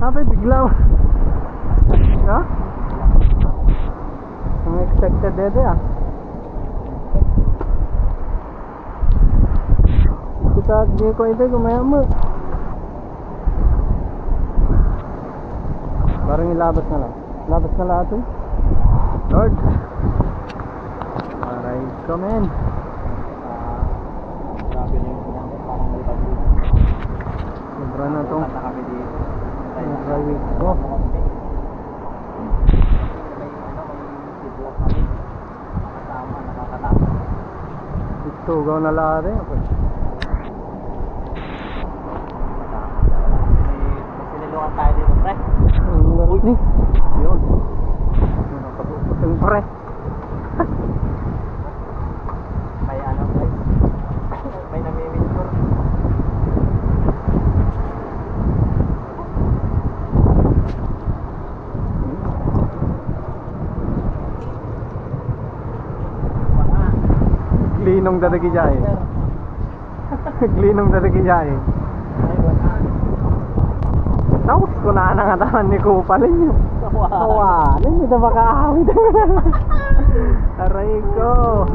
Apa bigla? Ha? Unexpected dede ah. Kita dia ko ito kumaya mo. Parang ilabas na lang. Labas na lahat eh. Lord. Aray ko men. Grabe na yung sinang parang may pag-ibig. Sobra na to. Punta kami dito. Aray ko. Ito gaw na lari. Sinilungan tayo dito, pre. Uy, ni. Yun. Nakapuputang pre. May ano, guys. May namimintor. Glinong dadagi jay. Glinong dadagi jay. Taos ko na nangatawan ni Kupalin yun. Kawalan, hindi na makaawit. Aray ko.